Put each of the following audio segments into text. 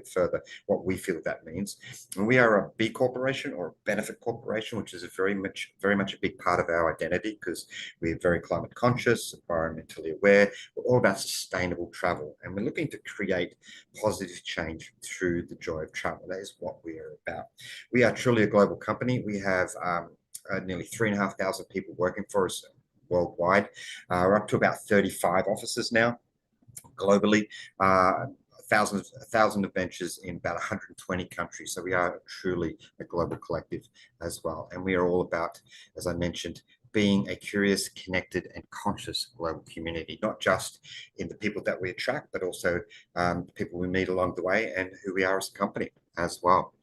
bit further what we feel that means. And we are a B corporation or a benefit corporation, which is very much a big part of our identity because we're very climate conscious, environmentally aware. We're all about sustainable travel, and we're looking to create positive change through the joy of travel. That is what we are about. We are truly a global company. We have nearly 3,500 people working for us worldwide. We're up to about 35 offices now globally. 1,000 adventures in about 120 countries. So we are truly a global collective as well. And we are all about, as I mentioned, being a curious, connected, and conscious global community, not just in the people that we attract, but also the people we meet along the way and who we are as a company as well.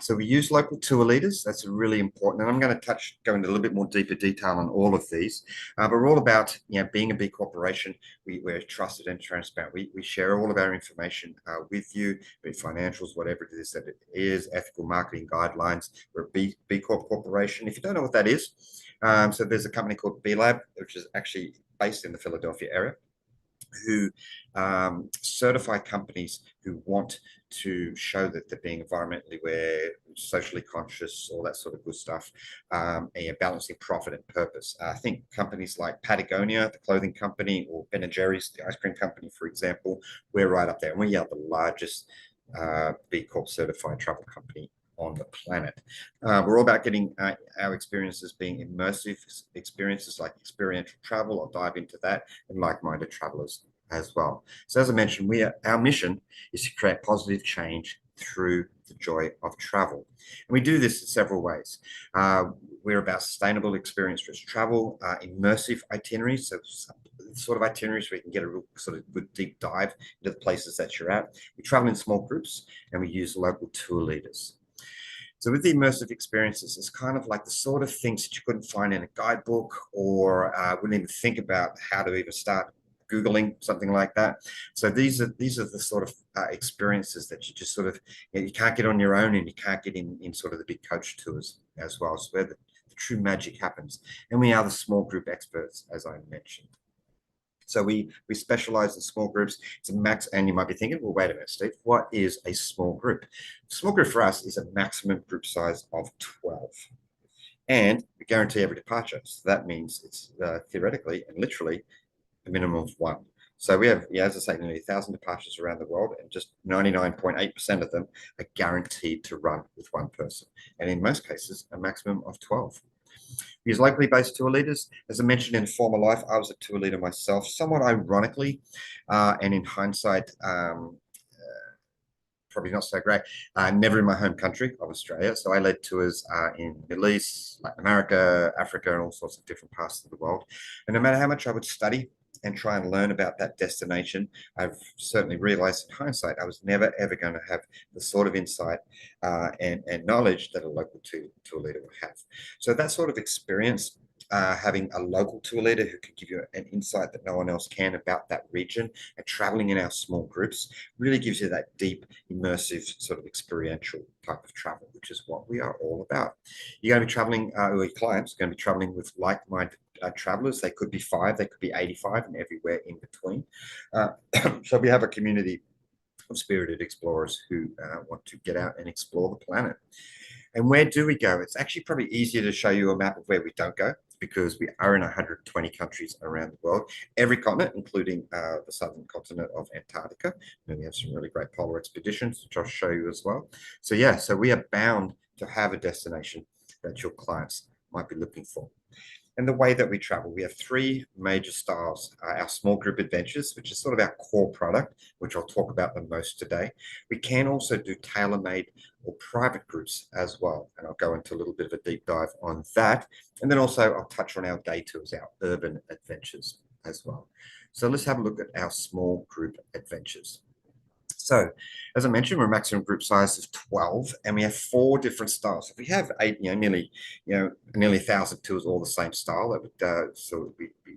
So we use local tour leaders. That's really important. And I'm going to go into a little bit more deeper detail on all of these. But we're all about, being a big corporation. We're trusted and transparent. We share all of our information with you, be it financials, whatever it is that it is, ethical marketing guidelines. We're a B Corp corporation. If you don't know what that is, so there's a company called B Lab, which is actually based in the Philadelphia area, who certify companies who want to show that they're being environmentally aware, socially conscious, all that sort of good stuff, and balancing profit and purpose. I think companies like Patagonia, the clothing company, or Ben & Jerry's, the ice cream company, for example, we're right up there. And we are the largest B Corp certified travel company on the planet. We're all about getting our experiences being immersive experiences like experiential travel. I'll dive into that, and like-minded travelers as well. So as I mentioned, our mission is to create positive change through the joy of travel. And we do this in several ways. We're about sustainable experience-rich travel, immersive itineraries, so sort of itineraries where you can get a real sort of good deep dive into the places that you're at. We travel in small groups, and we use local tour leaders. So with the immersive experiences, it's kind of like the sort of things that you couldn't find in a guidebook, or wouldn't even think about how to even start Googling something like that. So these are the sort of experiences that you just sort of, you can't get on your own, and you can't get in sort of the big coach tours as well. So where the true magic happens. And we are the small group experts, as I mentioned. So we specialize in small groups. It's a max, and you might be thinking, well, wait a minute, Steve, what is a small group? A small group for us is a maximum group size of 12. And we guarantee every departure. So that means it's theoretically and literally a minimum of 1. So we have, as I say, nearly 1,000 departures around the world, and just 99.8% of them are guaranteed to run with one person. And in most cases, a maximum of 12. We use locally based tour leaders. As I mentioned, in former life, I was a tour leader myself, somewhat ironically, and in hindsight, probably not so great. Never in my home country of Australia. So I led tours in the Middle East, Latin America, Africa, and all sorts of different parts of the world. And no matter how much I would study and try and learn about that destination, I've certainly realized in hindsight I was never, ever going to have the sort of insight and knowledge that a local tour leader would have. So that sort of experience, having a local tour leader who can give you an insight that no one else can about that region, and traveling in our small groups really gives you that deep, immersive, sort of experiential type of travel, which is what we are all about. You're going to be traveling, or your clients are going to be traveling with like-minded travelers. They could be 5, they could be 85, and everywhere in between. So we have a community of spirited explorers who want to get out and explore the planet. And where do we go? It's actually probably easier to show you a map of where we don't go, because we are in 120 countries around the world, every continent, including the southern continent of Antarctica. And we have some really great polar expeditions, which I'll show you as well. So yeah, so we are bound to have a destination that your clients might be looking for. And the way that we travel, we have 3 major styles. Our small group adventures, which is sort of our core product, which I'll talk about the most today. We can also do tailor-made or private groups as well. And I'll go into a little bit of a deep dive on that. And then also I'll touch on our day tours, our urban adventures as well. So let's have a look at our small group adventures. So, as I mentioned, we're a maximum group size of 12, and we have 4 different styles. If we have 8, nearly 1,000 tours, all the same style, that would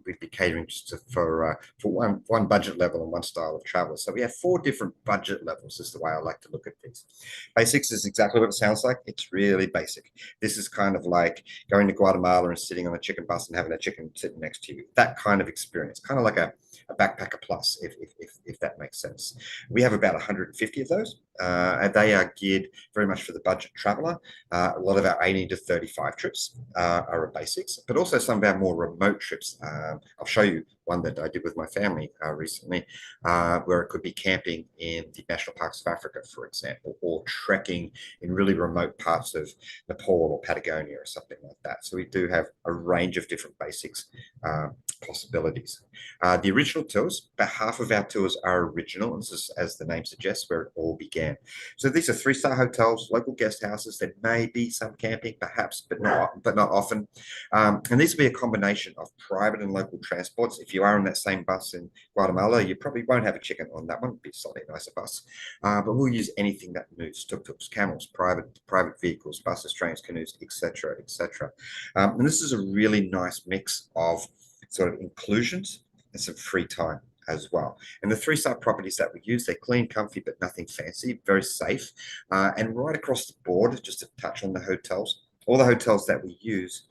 we'd be catering just for one budget level and one style of travel. So we have 4 different budget levels. Is the way I like to look at things. Basics is exactly what it sounds like. It's really basic. This is kind of like going to Guatemala and sitting on a chicken bus and having a chicken sitting next to you. That kind of experience, kind of like a backpacker plus, if that makes sense. We have about 150 of those and they are geared very much for the budget traveler. A lot of our 18 to 35 trips are basics, but also some of our more remote trips. I'll show you one that I did with my family recently, where it could be camping in the national parks of Africa, for example, or trekking in really remote parts of Nepal or Patagonia or something like that. So we do have a range of different basics possibilities. The original tours, about half of our tours are original, and this is, as the name suggests, where it all began. So these are 3-star hotels, local guest houses. There may be some camping, perhaps, but not often. And these will be a combination of private and local transports. If you are on that same bus in Guatemala, you probably won't have a chicken on that one. It'll be a slightly nicer bus. But we'll use anything that moves: tuk-tuks, camels, private vehicles, buses, trains, canoes, etc., etc. And this is a really nice mix of sort of inclusions and some free time as well. And the 3-star properties that we use, they're clean, comfy, but nothing fancy, very safe. And right across the board, just to touch on the hotels, all the hotels that we use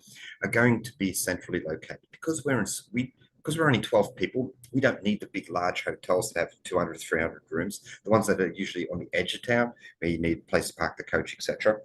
are going to be centrally located. Because we're only 12 people, we don't need the big, large hotels that have 200, 300 rooms, the ones that are usually on the edge of town, where you need a place to park the coach, etc.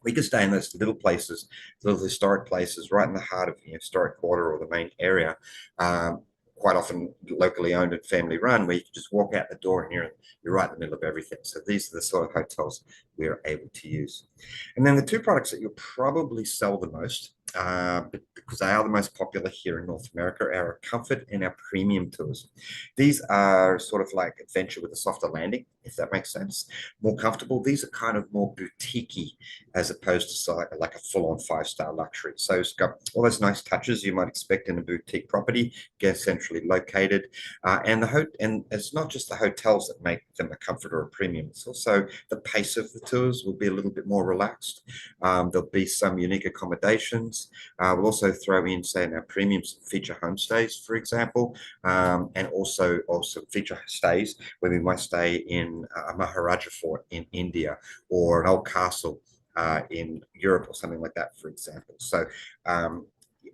We can stay in those little places, little historic places, right in the heart of the historic quarter or the main area, quite often locally owned and family run, where you can just walk out the door and you're right in the middle of everything. So these are the sort of hotels we're able to use. And then the two products that you'll probably sell the most, because they are the most popular here in North America, are our comfort and our premium tours. These are sort of like adventure with a softer landing, if that makes sense. More comfortable. These are kind of more boutique-y as opposed to like a full-on 5-star luxury. So it's got all those nice touches you might expect in a boutique property, get centrally located, and it's not just the hotels that make them a comfort or a premium. It's also the pace of the tours will be a little bit more relaxed. There'll be some unique accommodations. We'll also throw in, say, in our premiums, feature homestays, for example, and also feature stays where we might stay in a Maharaja fort in India or an old castle in Europe or something like that, for example. So,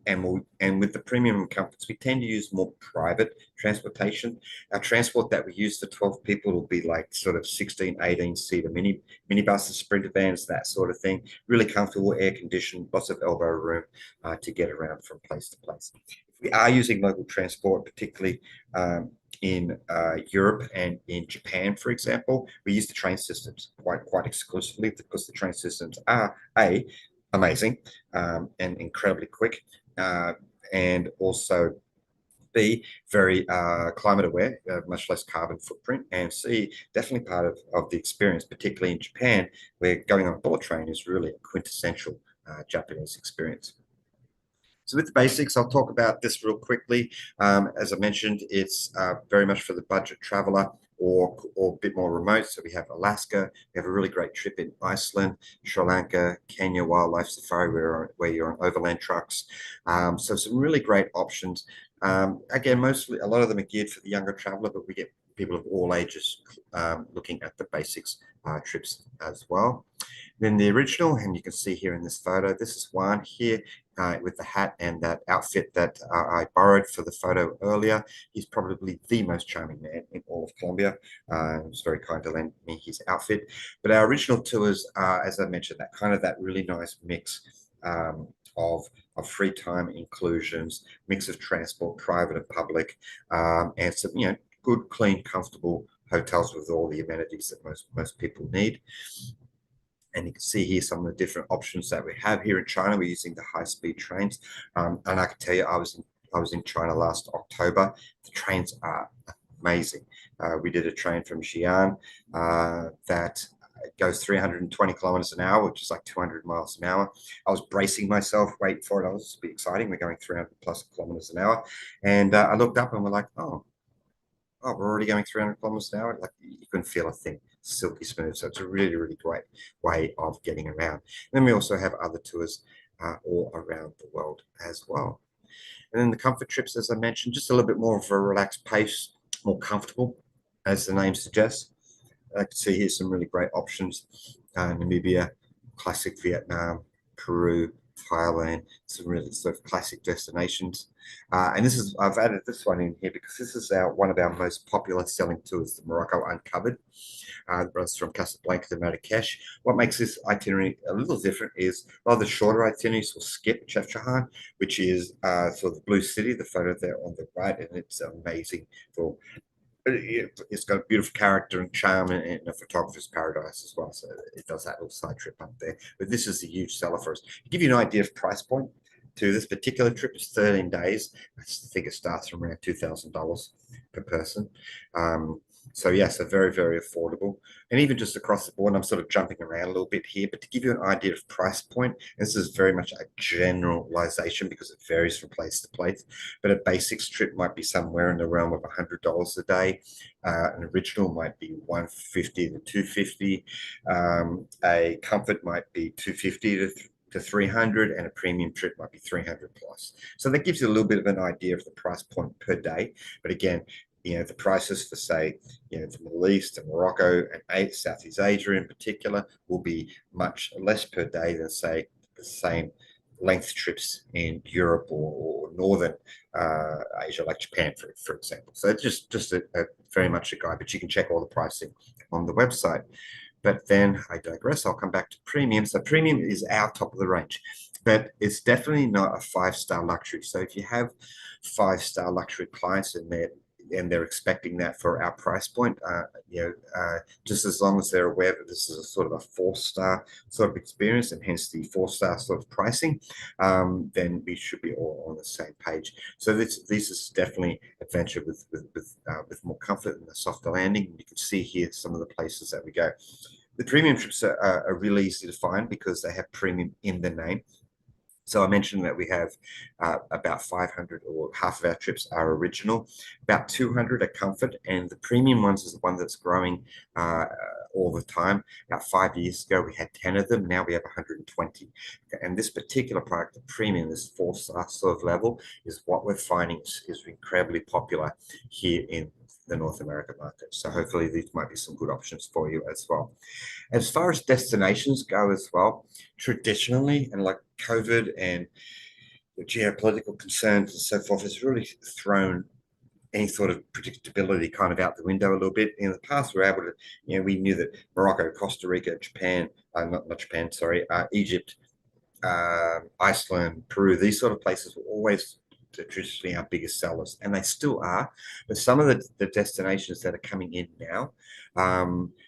and with the premium comforts, we tend to use more private transportation. Our transport that we use for 12 people will be like sort of 16, 18-seater minibuses, sprinter vans, that sort of thing. Really comfortable, air conditioned, lots of elbow room to get around from place to place. If we are using local transport, particularly in Europe and in Japan, for example, we use the train systems quite exclusively, because the train systems are amazing and incredibly quick, and also B, very climate aware, much less carbon footprint, and C, definitely part of the experience, particularly in Japan, where going on a bullet train is really a quintessential Japanese experience. So with the basics, I'll talk about this real quickly. As I mentioned, it's very much for the budget traveler or a bit more remote. So we have Alaska, we have a really great trip in Iceland, Sri Lanka, Kenya wildlife safari, where you're on overland trucks. So some really great options. Again, mostly a lot of them are geared for the younger traveler, but we get people of all ages looking at the basics trips as well. Then the original, and you can see here in this photo, this is Juan here with the hat and that outfit that I borrowed for the photo earlier. He's probably the most charming man in all of Colombia. He was very kind to lend me his outfit. But our original tours are, as I mentioned, that really nice mix of free time inclusions, mix of transport, private and public, and some good, clean, comfortable hotels with all the amenities that most people need. And you can see here some of the different options that we have here in China. We're using the high-speed trains, and I can tell you, I was in China last October. The trains are amazing. We did a train from Xi'an that goes 320 kilometers an hour, which is like 200 miles an hour. I was bracing myself, waiting for it. This will be exciting. We're going 300 plus kilometers an hour, and I looked up and we're like, oh, we're already going 300 kilometers an hour. Like, you couldn't feel a thing, silky smooth. So it's a really, really great way of getting around. And then we also have other tours all around the world as well. And then the comfort trips, as I mentioned, just a little bit more of a relaxed pace, more comfortable, as the name suggests. I can see here some really great options. Namibia, classic Vietnam, Peru, Thailand, some really sort of classic destinations. And I've added this one in here because this is one of our most popular selling tours, the Morocco Uncovered. Runs from Casablanca to Marrakesh. What makes this itinerary a little different is rather shorter itineraries will skip Chefchaouen, which is sort of the blue city, the photo there on the right, and it's amazing for it's got a beautiful character and charm and a photographer's paradise as well. So it does that little side trip up there. But this is a huge seller for us. To give you an idea of price point, to this particular trip is 13 days. I think it starts from around $2,000 per person. So yes, a very, very affordable. And even just across the board, and I'm sort of jumping around a little bit here, but to give you an idea of price point, this is very much a generalization because it varies from place to place. But a basics trip might be somewhere in the realm of $100 a day. An original might be $150 to $250. A comfort might be $250 to $300, and a premium trip might be $300 plus. So that gives you a little bit of an idea of the price point per day. But again, the prices for, say, the Middle East and Morocco and Southeast Asia in particular will be much less per day than, say, the same length trips in Europe or Northern Asia, like Japan, for example. So it's just a very much a guide, but you can check all the pricing on the website. But then I digress. I'll come back to premium. So premium is our top of the range, but it's definitely not a five-star luxury. So if you have five-star luxury clients and they're expecting that for our price point, just as long as they're aware that this is a sort of a four-star sort of experience and hence the four-star sort of pricing, then we should be all on the same page. So this is definitely adventure with more comfort and a softer landing. You can see here some of the places that we go. The premium trips are really easy to find because they have premium in the name. So I mentioned that we have about 500, or half of our trips are original, about 200 are comfort, and the premium ones is the one that's growing all the time. About 5 years ago, we had 10 of them. Now we have 120. And this particular product, the premium, this four-star sort of level, is what we're finding is incredibly popular here in the North American market. So hopefully these might be some good options for you as well. As far as destinations go as well, traditionally, and like COVID and the geopolitical concerns and so forth, has really thrown any sort of predictability kind of out the window a little bit. In the past, we were able to, we knew that Morocco, Costa Rica, Japan, not Japan, sorry, Egypt, Iceland, Peru, these sort of places were always traditionally our biggest sellers, and they still are. But some of the destinations that are coming in now,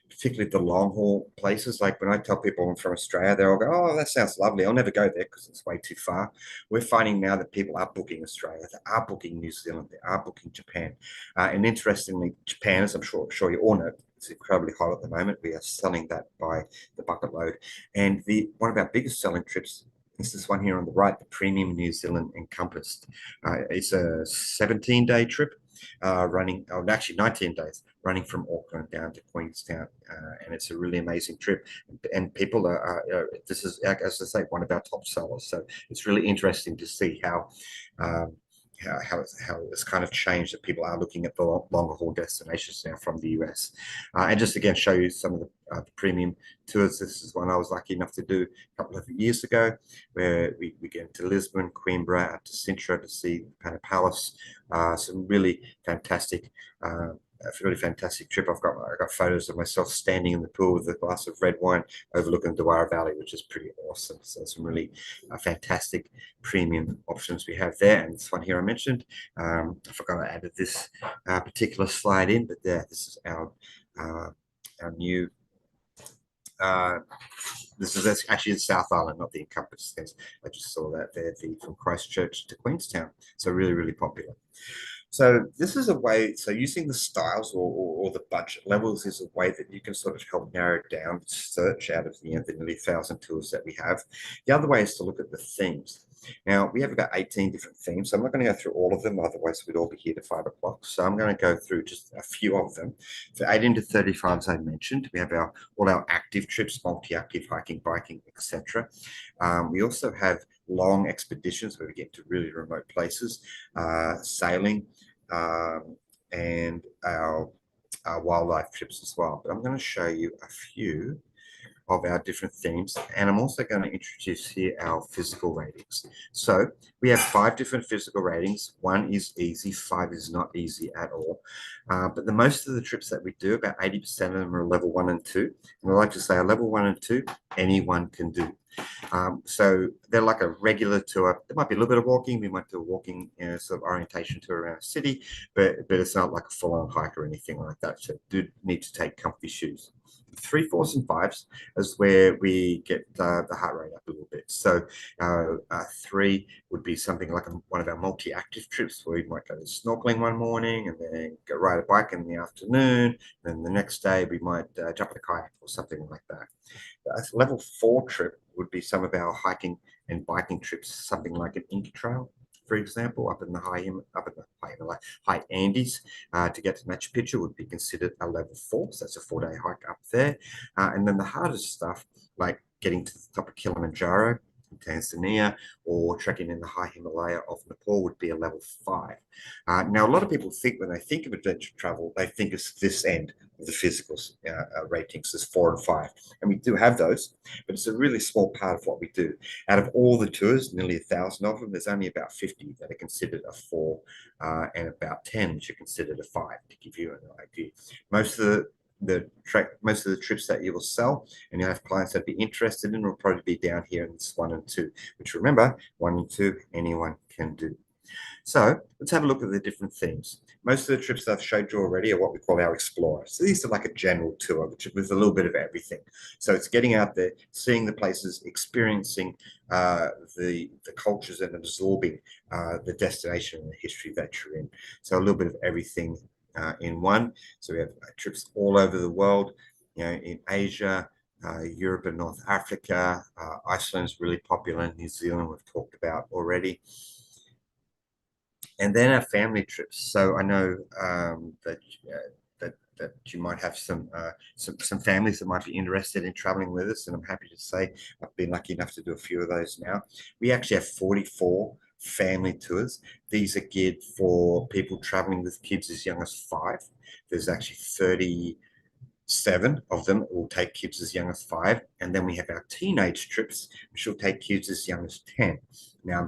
particularly the long haul places, like when I tell people I'm from Australia, they all go, "Oh, that sounds lovely. I'll never go there because it's way too far." We're finding now that people are booking Australia, they are booking New Zealand, they are booking Japan, and interestingly, Japan, as I'm sure you all know, it's incredibly hot at the moment. We are selling that by the bucket load, and one of our biggest selling trips is this one here on the right, the Premium New Zealand Encompassed. It's a 17-day trip running, actually 19 days, running from Auckland down to Queenstown. And it's a really amazing trip. And people this is, as I say, one of our top sellers. So it's really interesting to see how it's kind of changed, that people are looking at the longer haul destinations now from the US. And just again, show you some of the premium tours. This is one I was lucky enough to do a couple of years ago, where we get into Lisbon, Coimbra, up to Sintra to see Pana Palace. Some really fantastic trip. I got photos of myself standing in the pool with a glass of red wine overlooking the Dwara Valley, which is pretty awesome. So some really fantastic premium options we have there. And this one here I mentioned, I forgot I added this particular slide in, but there, this is our new this is actually the South Island, not the Encompass. I just saw that there, from Christchurch to Queenstown. So really, really popular. So this is a way, so using the styles or the budget levels is a way that you can sort of help narrow down search out of the nearly 1,000 tools that we have. The other way is to look at the themes. Now, we have about 18 different themes, so I'm not going to go through all of them, otherwise we'd all be here to 5 o'clock. So I'm going to go through just a few of them. For 18 to 35, as I mentioned, we have all our active trips, multi-active, hiking, biking, etc. We also have long expeditions where we get to really remote places, sailing, and our wildlife trips as well. But I'm going to show you a few of our different themes, and I'm also going to introduce here our physical ratings. So we have 5 different physical ratings. 1 is easy, 5 is not easy at all. But the most of the trips that we do, about 80% of them are level 1 and 2. And I like to say a level 1 and 2, anyone can do. So they're like a regular tour. There might be a little bit of walking. We might do a walking, sort of orientation tour around a city, but it's not like a full-on hike or anything like that. So you do need to take comfy shoes. 3, 4s, and 5s is where we get the heart rate up a little bit. So 3 would be something like one of our multi-active trips where we might go snorkeling one morning and then go ride a bike in the afternoon. Then the next day we might jump in a kayak or something like that. A level 4 trip would be some of our hiking and biking trips, something like an Inca Trail, for example, up in the high Andes, to get to Machu Picchu would be considered a level 4. So that's a 4-day hike up there. And then the hardest stuff, like getting to the top of Kilimanjaro in Tanzania or trekking in the high Himalaya of Nepal, would be a level 5. Now, a lot of people think when they think of adventure travel, they think it's this end of the physical ratings, as 4 and 5. And we do have those, but it's a really small part of what we do. Out of all the tours, nearly 1,000 of them, there's only about 50 that are considered a 4, and about 10 which are considered a 5, to give you an idea. Most of the trips that you will sell and you have clients that be interested in will probably be down here in this 1 and 2, which, remember, 1 and 2 anyone can do. So let's have a look at the different themes. Most of the trips that I've showed you already are what we call our Explorer. So these are like a general tour, which with a little bit of everything. So it's getting out there, seeing the places, experiencing the cultures, and absorbing the destination and the history that you're in. So a little bit of everything in one. So we have trips all over the world, in Asia, Europe and North Africa. Iceland is really popular. New Zealand we've talked about already. And then our family trips. So I know that you might have some families that might be interested in traveling with us, and I'm happy to say I've been lucky enough to do a few of those now. We actually have 44 family tours. These are geared for people traveling with kids as young as 5. There's actually 37 of them will take kids as young as 5, and then we have our teenage trips, which will take kids as young as 10. Now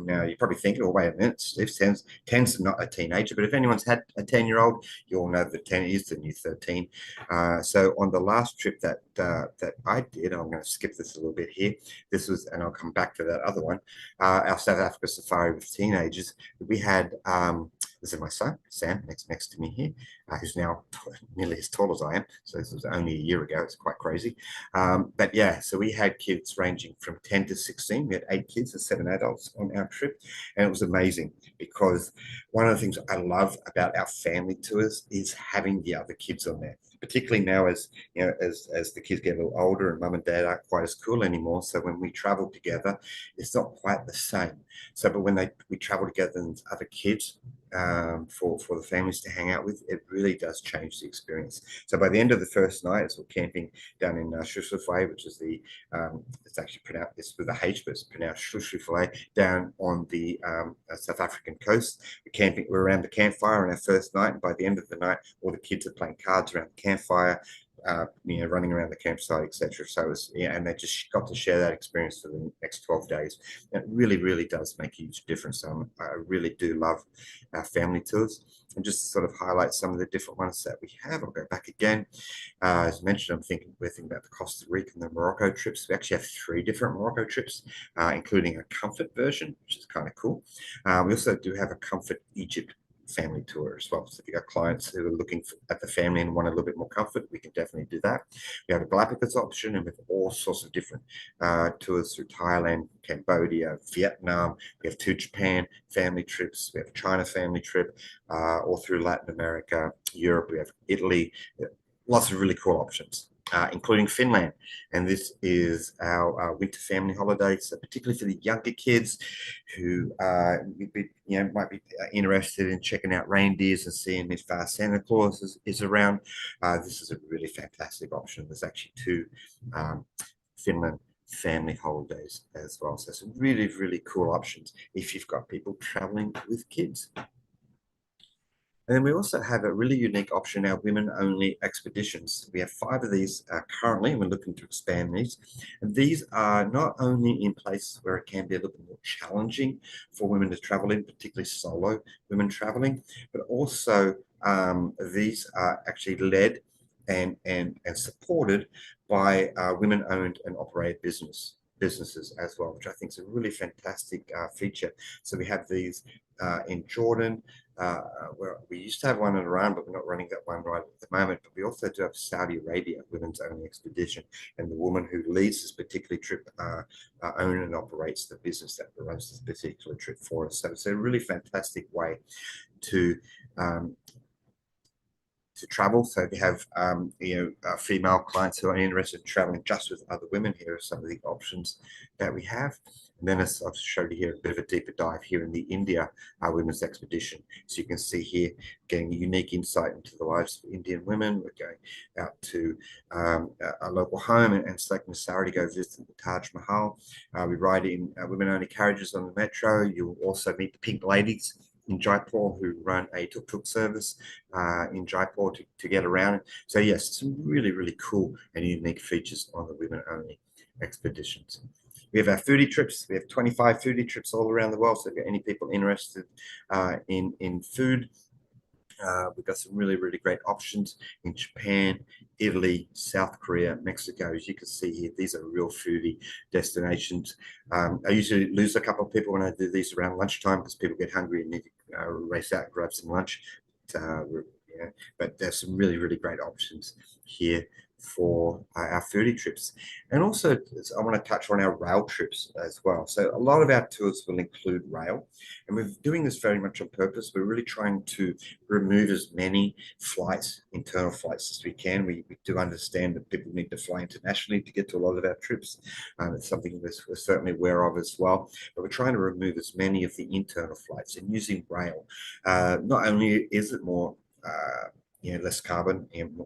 you're probably thinking, oh, wait a minute, Steve, 10's not a teenager, but if anyone's had a 10-year-old, you all know that 10 is the new 13. So on the last trip that I did, I'm going to skip this a little bit here. This was, and I'll come back to that other one, our South Africa safari with teenagers. We had this is my son, Sam, next to me here, who's now nearly as tall as I am. So this was only a year ago. It's quite crazy. But yeah, so we had kids ranging from 10 to 16. We had 8 kids and 7 adults on our trip. And it was amazing because one of the things I love about our family tours is having the other kids on there, particularly now as the kids get a little older and mum and dad aren't quite as cool anymore. So when we travel together, it's not quite the same. So, but when we travel together with other kids, for the families to hang out with, it really does change the experience. So by the end of the first night, as we're camping down in Schusselsvlei, which is it's actually pronounced, it's with a H, but it's pronounced Schusselsvlei, down on the South African coast. We're around the campfire on our first night, and by the end of the night, all the kids are playing cards around the campfire, running around the campsite, etc. So and they just got to share that experience for the next 12 days. It really, really does make a huge difference. I really do love our family tours. And just to sort of highlight some of the different ones that we have, I'll go back again. As mentioned, we're thinking about the Costa Rica and the Morocco trips. We actually have 3 different Morocco trips, including a comfort version, which is kind of cool. We also do have a comfort Egypt family tour as well. So if you've got clients who are looking at the family and want a little bit more comfort, we can definitely do that. We have a Galapagos option, and with all sorts of different tours through Thailand, Cambodia, Vietnam. We have 2 Japan family trips. We have a China family trip, all through Latin America, Europe. We have Italy. Lots of really cool options. Including Finland. And this is our winter family holiday. So particularly for the younger kids who might be interested in checking out reindeers and seeing if Santa Claus is around. This is a really fantastic option. There's actually 2 Finland family holidays as well. So some really, really cool options if you've got people traveling with kids. And then we also have a really unique option, our women-only expeditions. We have 5 of these currently, and we're looking to expand these. And these are not only in places where it can be a little bit more challenging for women to travel in, particularly solo women traveling, but also these are actually led and supported by women-owned and operated businesses as well, which I think is a really fantastic feature. So we have these in Jordan, where we used to have one in Iran, but we're not running that one right at the moment. But we also do have Saudi Arabia women's only expedition, and the woman who leads this particular trip owns and operates the business that runs this particular trip for us. So it's a really fantastic way to travel. So if you have female clients who are interested in traveling just with other women, here are some of the options that we have. And then as I've showed you here, a bit of a deeper dive here in the India women's expedition. So you can see here, getting a unique insight into the lives of Indian women. We're going out to a local home and selecting Sarah to go visit the Taj Mahal. We ride in women-only carriages on the metro. You'll also meet the Pink Ladies in Jaipur who run a tuk-tuk service in Jaipur to get around. So yes, some really, really cool and unique features on the women-only expeditions. We have our foodie trips. We have 25 foodie trips all around the world. So if you've got any people interested in food, we've got some really, really great options in Japan, Italy, South Korea, Mexico. As you can see here, these are real foodie destinations. I usually lose a couple of people when I do these around lunchtime because people get hungry and need to race out and grab some lunch. But there's some really, really great options here for our foodie trips. And also, I want to touch on our rail trips as well. So a lot of our tours will include rail, and we're doing this very much on purpose. We're really trying to remove as many flights, internal flights, as we can. We do understand that people need to fly internationally to get to a lot of our trips. It's something we're certainly aware of as well. But we're trying to remove as many of the internal flights and using rail. Not only is it more less carbon and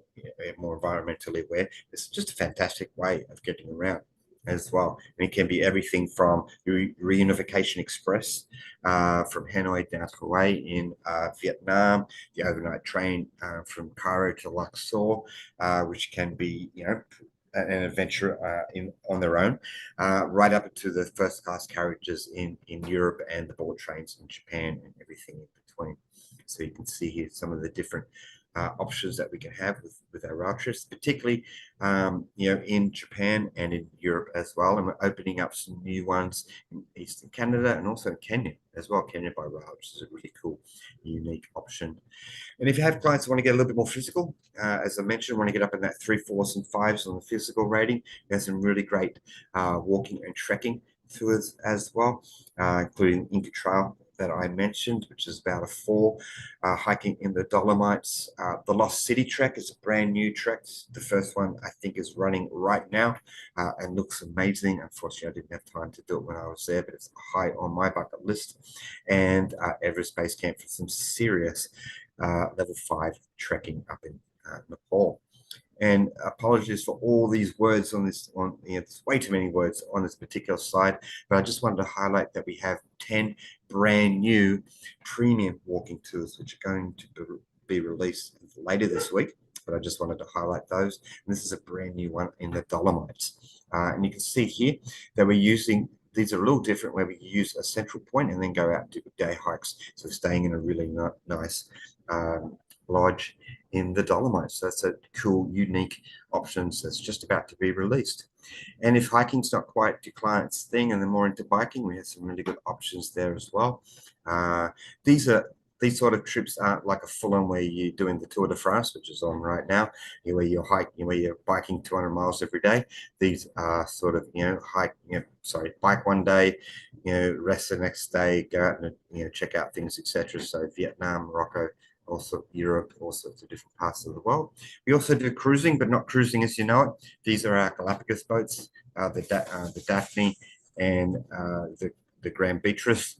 more environmentally aware, it's just a fantastic way of getting around as well. And it can be everything from Reunification Express from Hanoi down to Hue in Vietnam, the overnight train from Cairo to Luxor, which can be, an adventure on their own, right up to the first class carriages in Europe and the bullet trains in Japan and everything in between. So you can see here some of the different options that we can have with our rail trips, particularly in Japan and in Europe as well. And we're opening up some new ones in Eastern Canada and also in Kenya as well, Kenya by rail, which is a really cool, unique option. And if you have clients who want to get a little bit more physical, as I mentioned, want to get up in that 3, 4s, and 5s on the physical rating, there's some really great walking and trekking tours as well, including Inca Trail that I mentioned, which is about a 4, hiking in the Dolomites. The Lost City Trek is a brand new trek. The first one I think is running right now and looks amazing. Unfortunately, I didn't have time to do it when I was there, but it's high on my bucket list. And Everest Base Camp for some serious level 5 trekking up in Nepal. And apologies for all these words on this one. There's way too many words on this particular slide, but I just wanted to highlight that we have 10 brand new premium walking tours, which are going to be released later this week. But I just wanted to highlight those. And this is a brand new one in the Dolomites. And you can see here that we're using, these are a little different, where we use a central point and then go out and do day hikes. So staying in a really nice lodge in the Dolomites. So that's a cool, unique option that's just about to be released. And if hiking's not quite your client's thing and they're more into biking, we have some really good options there as well. These sort of trips aren't like a full-on where you're doing the Tour de France, which is on right now, where you're biking 200 miles every day. These are sort of, bike one day, rest the next day, go out and check out things, etc. So Vietnam, Morocco, also Europe, all sorts of different parts of the world. We also do cruising, but not cruising as you know it. These are our Galapagos boats, the Daphne and the Grand Beatrice,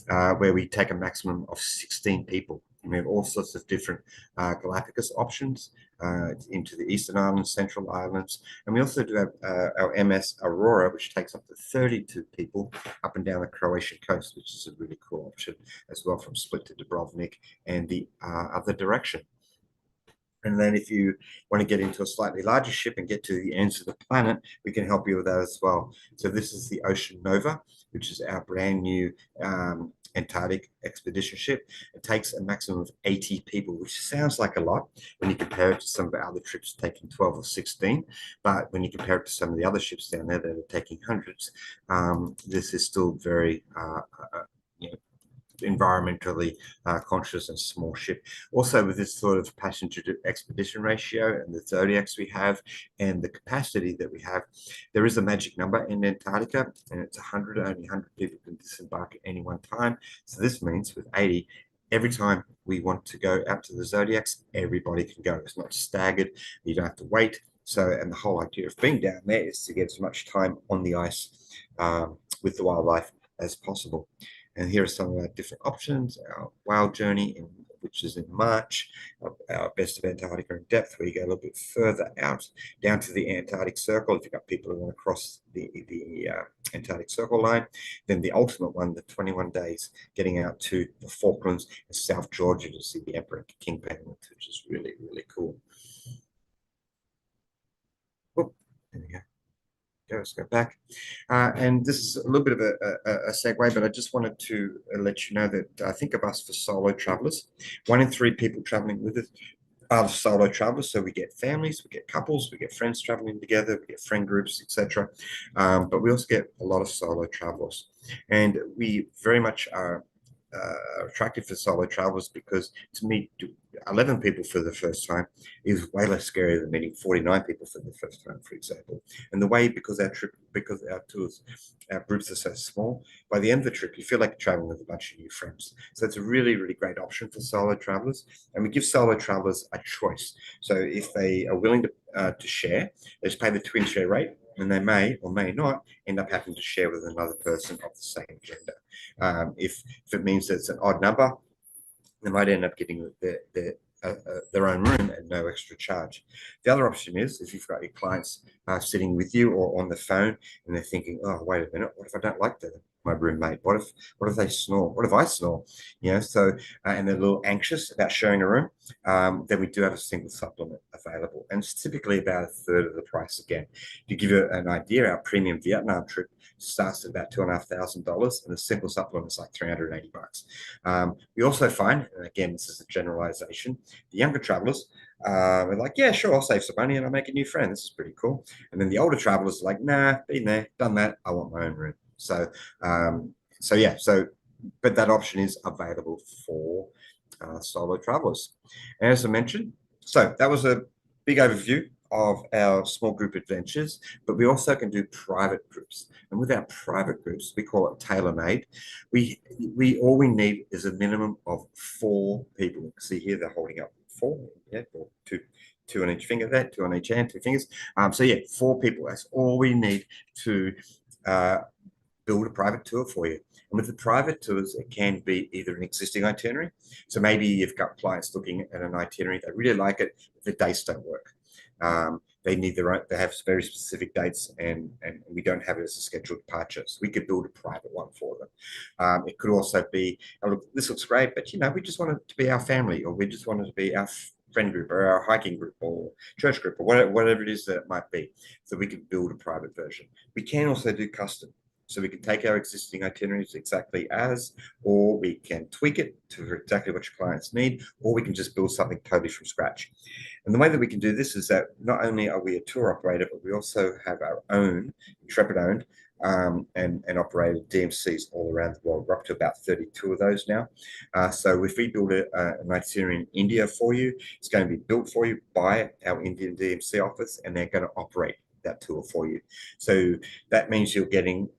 where we take a maximum of 16 people. And we have all sorts of different Galapagos options into the Eastern Islands, Central Islands. And we also do have our MS Aurora, which takes up to 32 people up and down the Croatian coast, which is a really cool option as well, from Split to Dubrovnik and the other direction. And then if you want to get into a slightly larger ship and get to the ends of the planet, we can help you with that as well. So this is the Ocean Nova, which is our brand new Antarctic expedition ship. It takes a maximum of 80 people, which sounds like a lot when you compare it to some of our other trips taking 12 or 16. But when you compare it to some of the other ships down there that are taking hundreds, this is still very you know, environmentally conscious and small ship. Also, with this sort of passenger to expedition ratio and the zodiacs we have and the capacity that we have, there is a magic number in Antarctica, and it's 100. Only 100 people can disembark at any one time. So this means with 80, every time we want to go out to the zodiacs, everybody can go. It's not staggered. You don't have to wait. So, and the whole idea of being down there is to get as much time on the ice with the wildlife as possible. And here are some of our different options. Our WOW journey, which is in March, our Best of Antarctica in Depth, where you go a little bit further out, down to the Antarctic Circle, if you've got people who want to cross the Antarctic Circle line. Then the ultimate one, the 21 days, getting out to the Falklands and South Georgia to see the Emperor King penguins, which is really, really cool. Oh, there we go. Let's go back. And this is a little bit of a segue, but I just wanted to let you know that I think of us for solo travelers. 1 in 3 people traveling with us are solo travelers. So we get families, we get couples, we get friends traveling together, we get friend groups, etc. But we also get a lot of solo travelers. And we very much are attractive for solo travelers because to meet 11 people for the first time is way less scary than meeting 49 people for the first time, for example. And the way, because our tours, our groups are so small, by the end of the trip, you feel like you're traveling with a bunch of new friends. So it's a really, really great option for solo travelers. And we give solo travelers a choice. So if they are willing to share, they just pay the twin share rate, and they may or may not end up having to share with another person of the same gender. If it means that it's an odd number, they might end up getting their own room at no extra charge. The other option is if you've got your clients sitting with you or on the phone and they're thinking, oh, wait a minute, what if I don't like my roommate? What if they snore? What if I snore? So and they're a little anxious about sharing a room, then we do have a single supplement available, and it's typically about 1/3 of the price. Again, to give you an idea, our premium Vietnam trip starts at about $2,500, and the simple supplement is like $380. We also find, and again, this is a generalization, the younger travelers are like, yeah, sure, I'll save some money and I'll make a new friend. This is pretty cool. And then the older travelers are like, nah, been there, done that. I want my own room. So but that option is available for solo travelers. And as I mentioned, so that was a big overview of our small group adventures, but we also can do private groups. And with our private groups, we call it tailor-made. All we need is a minimum of 4 people. You can see here they're holding up 4, or 2 on each finger there, 2 on each hand, 2 fingers. So yeah, 4 people. That's all we need to build a private tour for you. And with the private tours, it can be either an existing itinerary. So maybe you've got clients looking at an itinerary, they really like it, but the dates don't work. They have very specific dates, and we don't have it as a scheduled departure. So we could build a private one for them. It could also be, oh, look, this looks great, but we just want it to be our family, or we just want it to be our friend group or our hiking group or church group or whatever it is that it might be. So we can build a private version. We can also do custom. So we can take our existing itineraries exactly as, or we can tweak it to exactly what your clients need, or we can just build something totally from scratch. And the way that we can do this is that not only are we a tour operator, but we also have our own Intrepid owned and operated DMCs all around the world. We're up to about 32 of those now. So if we build an itinerary in India for you, it's going to be built for you by our Indian DMC office, and they're going to operate that tour for you. So that means you're getting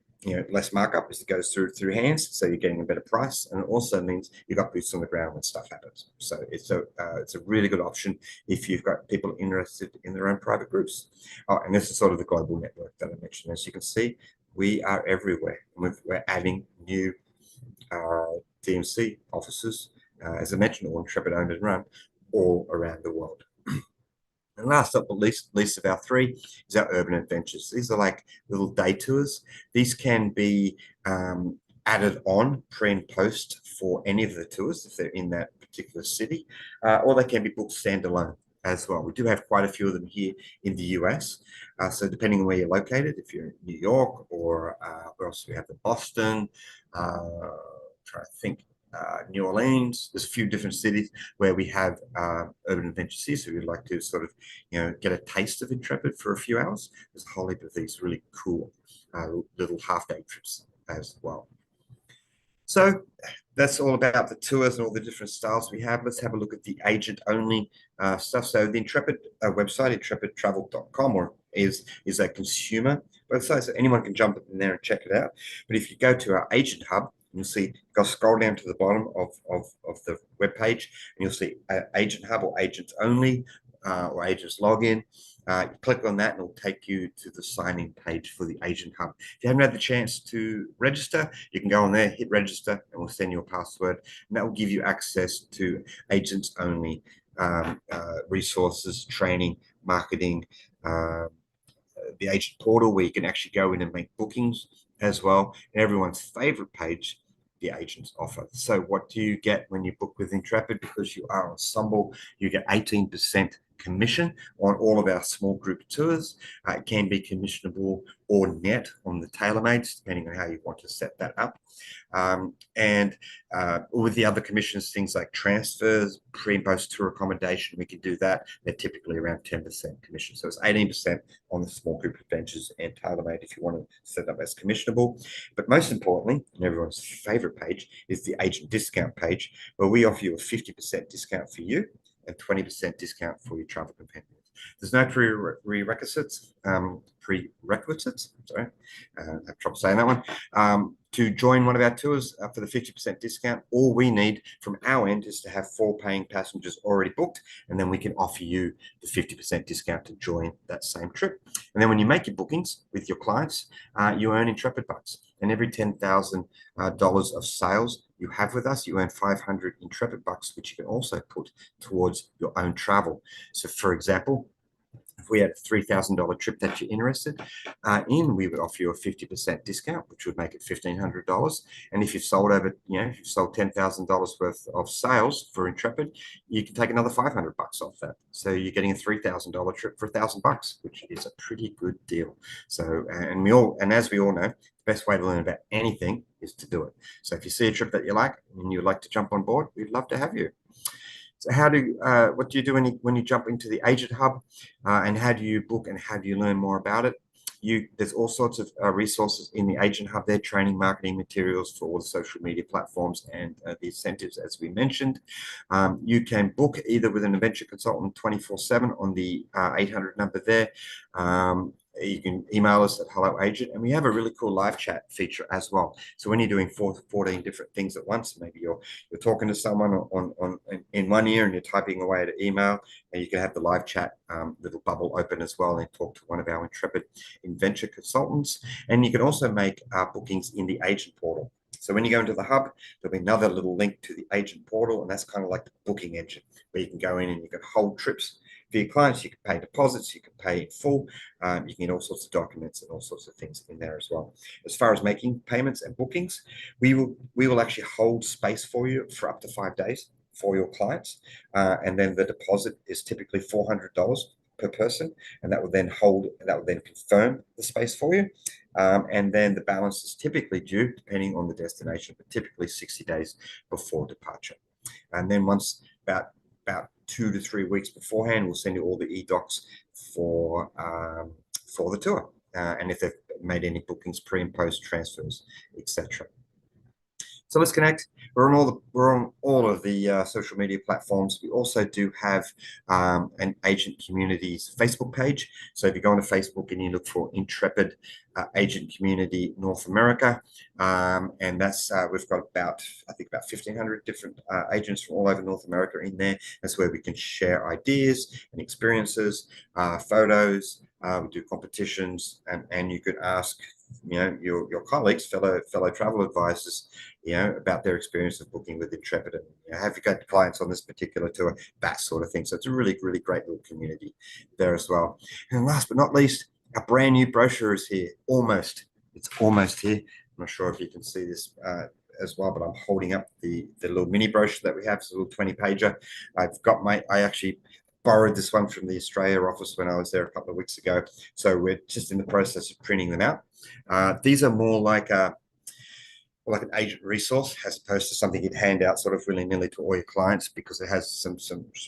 less markup as it goes through hands, so you're getting a better price, and it also means you've got boots on the ground when stuff happens. So it's a really good option if you've got people interested in their own private groups. Oh, and this is sort of the global network that I mentioned. As you can see, we are everywhere. We're adding new DMC offices, as I mentioned, all Intrepid owned and run all around the world. And last but not least of our three is our urban adventures. These are like little day tours. These can be added on pre and post for any of the tours if they're in that particular city, or they can be booked standalone as well. We do have quite a few of them here in the US. So depending on where you're located, if you're in New York or where else we have the Boston, trying to think, New Orleans. There's a few different cities where we have urban adventures. So we'd like to sort of, get a taste of Intrepid for a few hours. There's a whole heap of these really cool little half-day trips as well. So that's all about the tours and all the different styles we have. Let's have a look at the agent-only stuff. So the Intrepid website, intrepidtravel.com, or is a consumer website, so anyone can jump in there and check it out. But if you go to our agent hub, you'll see, go scroll down to the bottom of the web page, and you'll see agent hub or agents only or agents login. You click on that and it'll take you to the sign-in page for the agent hub. If you haven't had the chance to register, you can go on there, hit register, and we'll send you a password, and that will give you access to agents only resources, training, marketing, the agent portal where you can actually go in and make bookings as well, and everyone's favorite page, the agent's offer. So what do you get when you book with Intrepid? Because you are ensemble, you get 18% commission on all of our small group tours. It can be commissionable or net on the tailor-mades, depending on how you want to set that up. And with the other commissions, things like transfers, pre and post tour accommodation, we can do that. They're typically around 10% commission. So it's 18% on the small group adventures and tailor-made if you want to set up as commissionable. But most importantly, and everyone's favorite page, is the agent discount page, where we offer you a 50% discount for you and 20% discount for your travel companions. There's no prerequisites, sorry, I have trouble saying that one, to join one of our tours for the 50% discount. All we need from our end is to have 4 paying passengers already booked, and then we can offer you the 50% discount to join that same trip. And then when you make your bookings with your clients, you earn Intrepid bucks. And every $10,000 of sales you have with us, you earn 500 Intrepid bucks, which you can also put towards your own travel. So for example, if we had a $3,000 trip that you're interested in, we would offer you a 50% discount, which would make it $1,500. And if you've sold over, if you've sold $10,000 worth of sales for Intrepid, you can take another 500 bucks off that. So you're getting a $3,000 trip for 1,000 bucks, which is a pretty good deal. So, and as we all know, the best way to learn about anything is to do it. So if you see a trip that you like and you'd like to jump on board, we'd love to have you. So what do you do when you jump into the agent hub, and how do you book and how do you learn more about it? There's all sorts of resources in the agent hub there, training, marketing materials for all the social media platforms and the incentives, as we mentioned. You can book either with an adventure consultant 24/7 on the 800 number there. You can email us at Hello Agent, and we have a really cool live chat feature as well. So when you're doing 14 different things at once, maybe you're talking to someone in one ear and you're typing away at an email, and you can have the live chat little bubble open as well and talk to one of our Intrepid adventure consultants. And you can also make bookings in the agent portal. So when you go into the hub, there'll be another little link to the agent portal, and that's kind of like the booking engine where you can go in and you can hold trips for your clients. You can pay deposits, you can pay in full, you can get all sorts of documents and all sorts of things in there as well. As far as making payments and bookings, we will actually hold space for you for up to 5 days for your clients, and then the deposit is typically $400 per person, and that will then confirm the space for you. And then the balance is typically due, depending on the destination, but typically 60 days before departure. And then once about 2 to 3 weeks beforehand, we'll send you all the e-docs for the tour, and if they've made any bookings, pre and post transfers, etc. So let's connect. We're on all of the social media platforms. We also do have an Agent Communities Facebook page. So if you go onto Facebook and you look for Intrepid Agent Community North America, and that's we've got about 1,500 different agents from all over North America in there. That's where we can share ideas and experiences, photos, We do competitions, and you could ask, your colleagues, fellow travel advisors, about their experience of booking with Intrepid, and have you got clients on this particular tour, that sort of thing. So it's a really, really great little community there as well. And last but not least, a brand new brochure is here. It's almost here. I'm not sure if you can see this as well, but I'm holding up the little mini brochure that we have. It's a little 20-pager. I actually borrowed this one from the Australia office when I was there a couple of weeks ago. So we're just in the process of printing them out. These are more like an agent resource as opposed to something you'd hand out sort of willy-nilly to all your clients, because it has some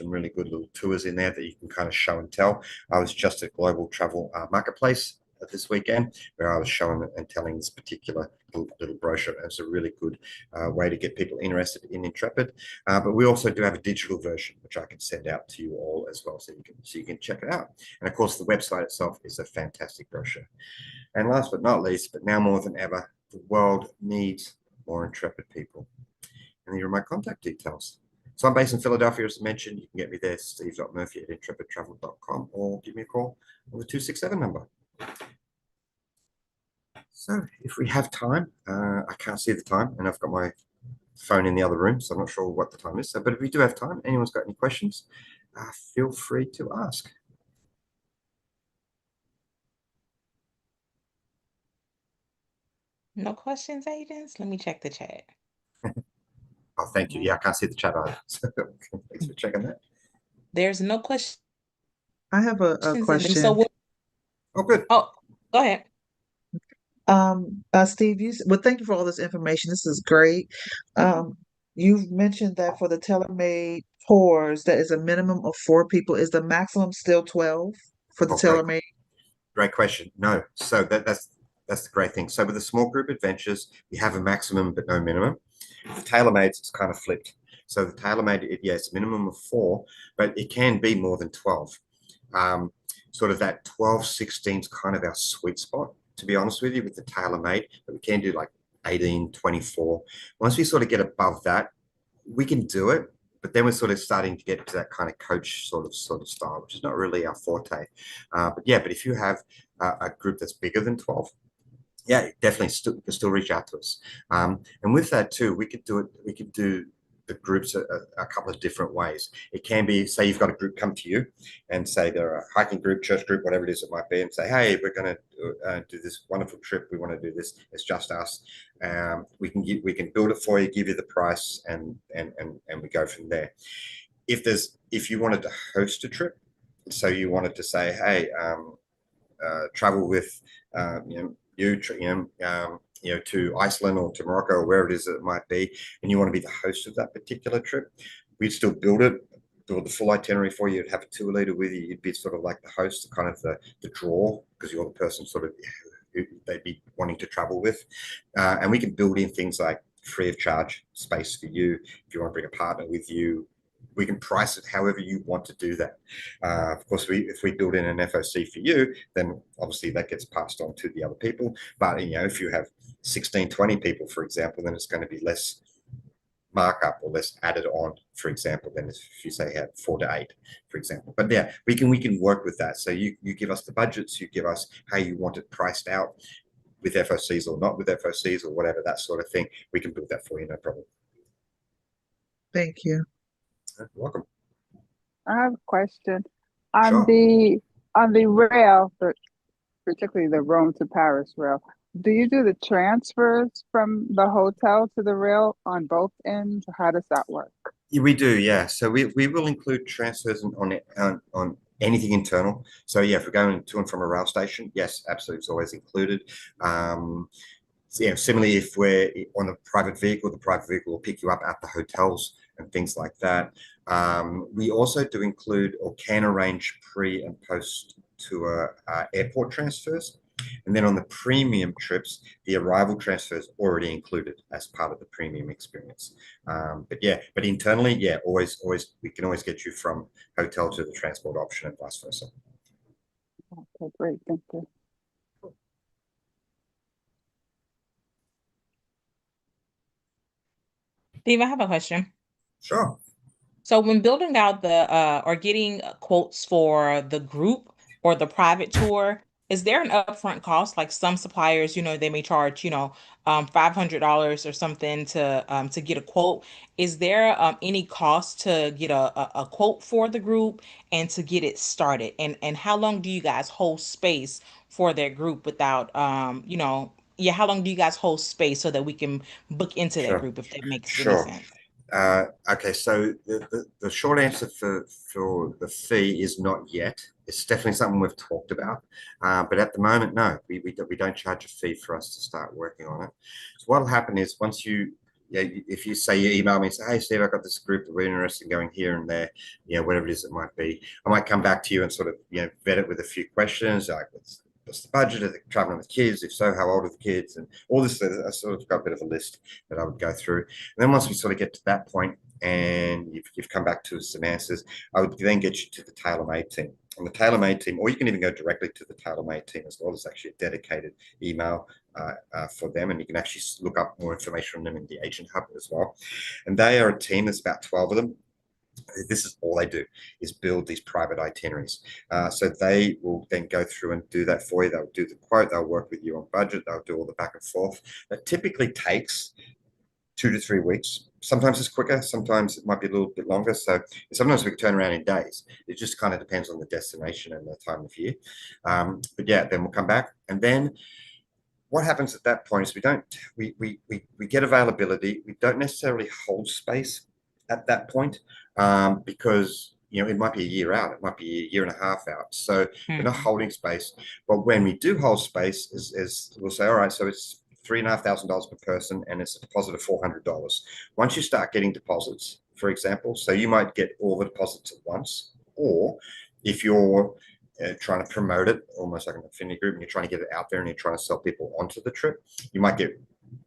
really good little tours in there that you can kind of show and tell. I was just at Global Travel Marketplace this weekend, where I was showing and telling this particular little brochure. It's a really good way to get people interested in Intrepid. But we also do have a digital version, which I can send out to you all as well, so you can check it out. And of course, the website itself is a fantastic brochure. And last but not least, but now more than ever, the world needs more Intrepid people. And here are my contact details. So I'm based in Philadelphia, as mentioned. You can get me there, steve.murphy@intrepidtravel.com, or give me a call on the 267 number. So if we have time, I can't see the time, and I've got my phone in the other room, so I'm not sure what the time is. So, but if we do have time, anyone's got any questions, feel free to ask. No questions, agents? Let me check the chat. Oh, thank you. Yeah, I can't see the chat either. So thanks for checking that. There's no question. I have a question. So Oh, good. oh, go ahead. Steve, thank you for all this information. This is great. You've mentioned that for the tailor-made tours, that is a minimum of 4 people. Is the maximum still 12 for the tailor-made? Great question. No. So that's the great thing. So with the small group adventures, we have a maximum but no minimum. The tailor-mades, it's kind of flipped. So the tailor-made, yes, minimum of 4, but it can be more than 12. Sort of that 12, 16 is kind of our sweet spot, to be honest with you, with the tailor-made, but we can do like 18, 24. Once we sort of get above that, we can do it, but then we're sort of starting to get to that kind of coach sort of style, which is not really our forte. But if you have a group that's bigger than 12, yeah, definitely you can still reach out to us. And with that too, we could do the groups a couple of different ways. It can be, say you've got a group come to you and say they're a hiking group, church group, whatever it is it might be, and say, hey, we're going to do this wonderful trip. We want to do this. It's just us. We can build it for you, give you the price, and we go from there. If you wanted to host a trip, so you wanted to say, hey, travel with to Iceland or to Morocco or wherever it is it might be, and you want to be the host of that particular trip, we'd still build the full itinerary for you. You'd have a tour leader with you. You'd be sort of like the host, kind of the draw, because you're the person sort of who they'd be wanting to travel with. And we can build in things like free of charge space for you. If you want to bring a partner with you, we can price it however you want to do that. Of course, if we build in an FOC for you, then obviously that gets passed on to the other people. But if you have 16, 20 people, for example, then it's going to be less markup or less added on, for example, than if you say have 4 to 8, for example. But yeah, we can work with that. So you give us the budgets, you give us how you want it priced out, with FOCs or not with FOCs or whatever, that sort of thing. We can build that for you, no problem. Thank you. You're welcome. I have a question. On Sure. the rail, particularly the Rome to Paris rail, do you do the transfers from the hotel to the rail on both ends? How does that work? Yeah, we do, yeah. So we will include transfers on anything internal. So yeah, if we're going to and from a rail station, yes, absolutely, it's always included. Similarly, if we're on a private vehicle, the private vehicle will pick you up at the hotels and things like that. We also do include or can arrange pre and post to airport transfers. And then on the premium trips, the arrival transfer is already included as part of the premium experience. But internally, yeah, always, we can always get you from hotel to the transport option and vice versa. Okay, great, thank you. Steve, I have a question. Sure. So when building out or getting quotes for the group, or the private tour, is there an upfront cost? Like some suppliers, they may charge, $500 or something to get a quote. Is there any cost to get a quote for the group and to get it started? And how long do you guys hold space for their group without yeah, how long do you guys hold space so that we can book into that Sure. group if that makes any Sure. sense? Okay, so the short answer for the fee is not yet. It's definitely something we've talked about, but at the moment, no, we don't charge a fee for us to start working on it. So what'll happen is once yeah, if you say you email me and say, hey, Steve, I've got this group that we're interested in going here and there, whatever it is it might be, I might come back to you and sort of, vet it with a few questions like, what's the budget? Are they traveling with kids? If so, how old are the kids? And all this, I sort of got a bit of a list that I would go through. And then once we sort of get to that point and you've come back to some answers, I would then get you to the tailor-made team. And the tailor-made team, or you can even go directly to the tailor-made team as well. There's actually a dedicated email for them, and you can actually look up more information on them in the Agent Hub as well. And they are a team, there's about 12 of them. This is all they do is build these private itineraries. So they will then go through and do that for you. They'll do the quote, they'll work with you on budget, they'll do all the back and forth. That typically takes 2 to 3 weeks. Sometimes it's quicker, sometimes it might be a little bit longer. So sometimes we can turn around in days. It just kind of depends on the destination and the time of year. But yeah, then we'll come back. And then what happens at that point is we get availability. We don't necessarily hold space at that point because it might be a year out, it might be a year and a half out. So we're not holding space. But when we do hold space, is we'll say, all right, so it's $3,500 per person, and it's a deposit of $400. Once you start getting deposits, for example, so you might get all the deposits at once, or if you're trying to promote it, almost like an affinity group, and you're trying to get it out there and you're trying to sell people onto the trip, you might get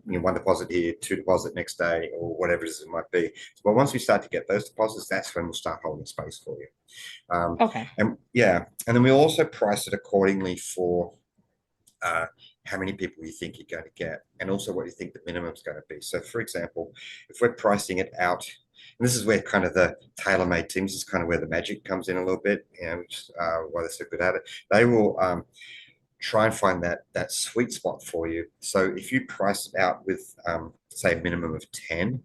one deposit here, 2 deposit next day, or whatever it might be. But once we start to get those deposits, that's when we'll start holding space for you. Okay. And then we'll also price it accordingly for how many people you think you're going to get, and also what you think the minimum is going to be. So, for example, if we're pricing it out, and this is where kind of the tailor-made teams is kind of where the magic comes in a little bit, which is why they're so good at it. They will try and find that sweet spot for you. So if you price it out with, say, a minimum of 10,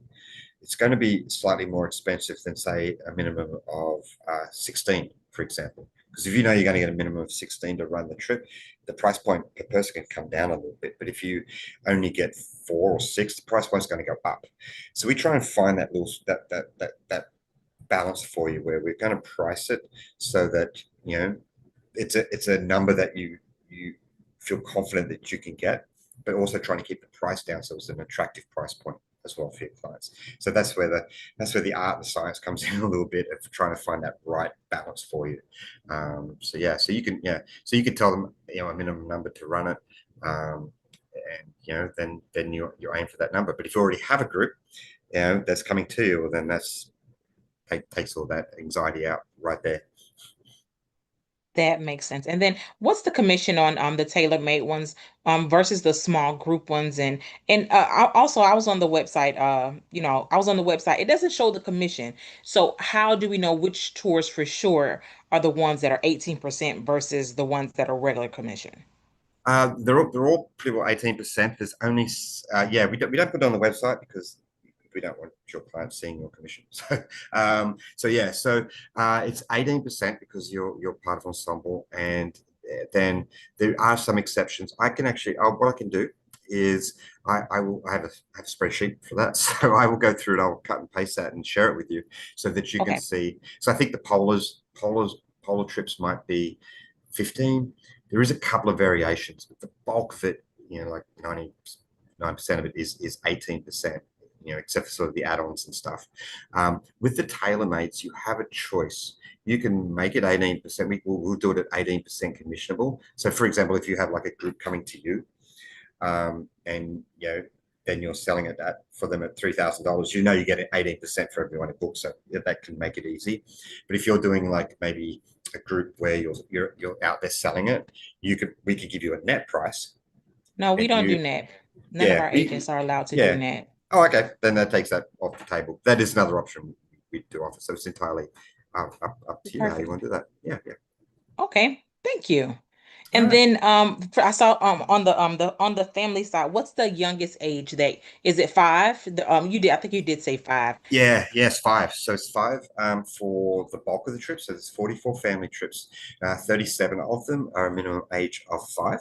it's going to be slightly more expensive than, say, a minimum of 16, for example. Because if you know you're going to get a minimum of 16 to run the trip, the price point per person can come down a little bit. But if you only get 4 or 6, the price point's going to go up. So we try and find that little that balance for you, where we're going to price it so that it's a number that you feel confident that you can get, but also trying to keep the price down so it's an attractive price point as well for your clients. So that's where the art and the science comes in a little bit of trying to find that right balance for you. So you can tell them a minimum number to run it, and then you aim for that number. But if you already have a group that's coming to you, well, then that's takes all that anxiety out right there. That makes sense. And then what's the commission on the tailor-made ones versus the small group ones? And I was on the website, I was on the website. It doesn't show the commission. So how do we know which tours for sure are the ones that are 18% versus the ones that are regular commission? They're all pretty well 18%. There's only we don't put it on the website because we don't want your clients seeing your commission. So it's 18% because you're part of ensemble, and then there are some exceptions. I can actually what I can do is I have a spreadsheet for that, so I will go through it. I'll cut and paste that and share it with you so that you can see. So I think the polar trips might be 15. There is a couple of variations, but the bulk of it, like 99% of it is 18%. Except for sort of the add-ons and stuff. With the tailor-mades, you have a choice. You can make it 18%. We'll do it at 18% commissionable. So, for example, if you have like a group coming to you, and then you're selling it for them at $3,000, you get 18% for everyone who books. So that can make it easy. But if you're doing like maybe a group where you're out there selling it, we could give you a net price. No, we don't do net. None of our agents are allowed to do net. Oh, okay. Then that takes that off the table. That is another option we do offer. So it's entirely up to you how you want to do that. Yeah. Okay. Thank you. All And right. then I saw on the family side, what's the youngest age that is it 5? You did I think you did say 5. Yeah, yes, 5. So it's 5 for the bulk of the trips. So there's 44 family trips. 37 of them are a minimum age of 5.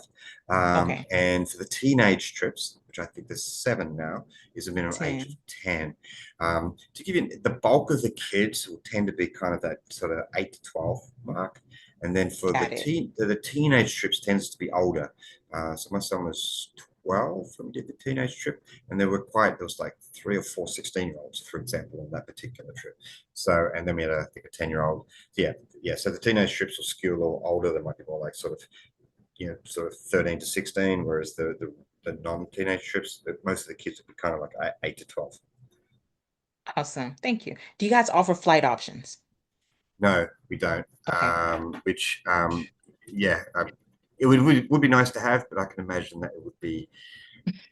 Okay. And for the teenage trips, which I think there's 7 now, is a minimum age of 10. 10. To give you the bulk of the kids will tend to be kind of that sort of 8 to 12 mark. And then for Got it. the teenage trips tends to be older. So my son was 12 when we did the teenage trip, and there was like 3 or 4 16-year-olds, for example, on that particular trip. So, and then we had I think a 10-year-old. Yeah. So the teenage trips will skew a little older. They might be more like sort of, sort of 13 to 16, whereas the non-teenage trips, most of the kids will be kind of like 8 to 12. Awesome. Thank you. Do you guys offer flight options? No, we don't. Okay. Which, yeah, it would be nice to have, but I can imagine that it would be,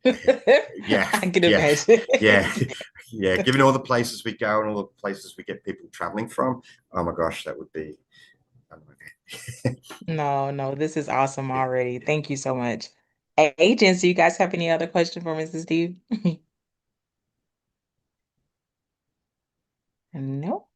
yeah, I can yeah, imagine. yeah, yeah. Given all the places we go and all the places we get people traveling from, oh my gosh, that would be. No, no, this is awesome already. Thank you so much. Agents, do you guys have any other question for Mrs. Steve? No.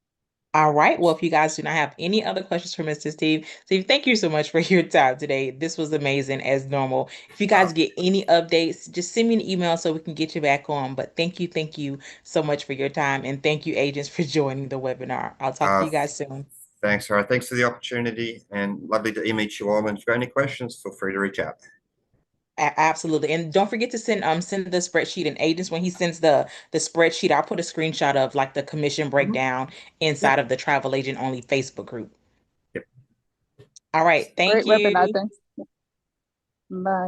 All right. Well, if you guys do not have any other questions for Mr. Steve, thank you so much for your time today. This was amazing as normal. If you guys get any updates, just send me an email so we can get you back on. But thank you so much for your time. And thank you, agents, for joining the webinar. I'll talk to Uh, you guys soon. Thanks, Sarah. Thanks for the opportunity, and lovely to meet you all. And if you've got any questions, feel free to reach out. Absolutely. And don't forget to send the spreadsheet and agents when he sends the spreadsheet, I'll put a screenshot of like the commission Mhm. breakdown inside Yep. of the travel agent only Facebook group. Yep. All right. Thank Great webinar. you. Thanks. Bye.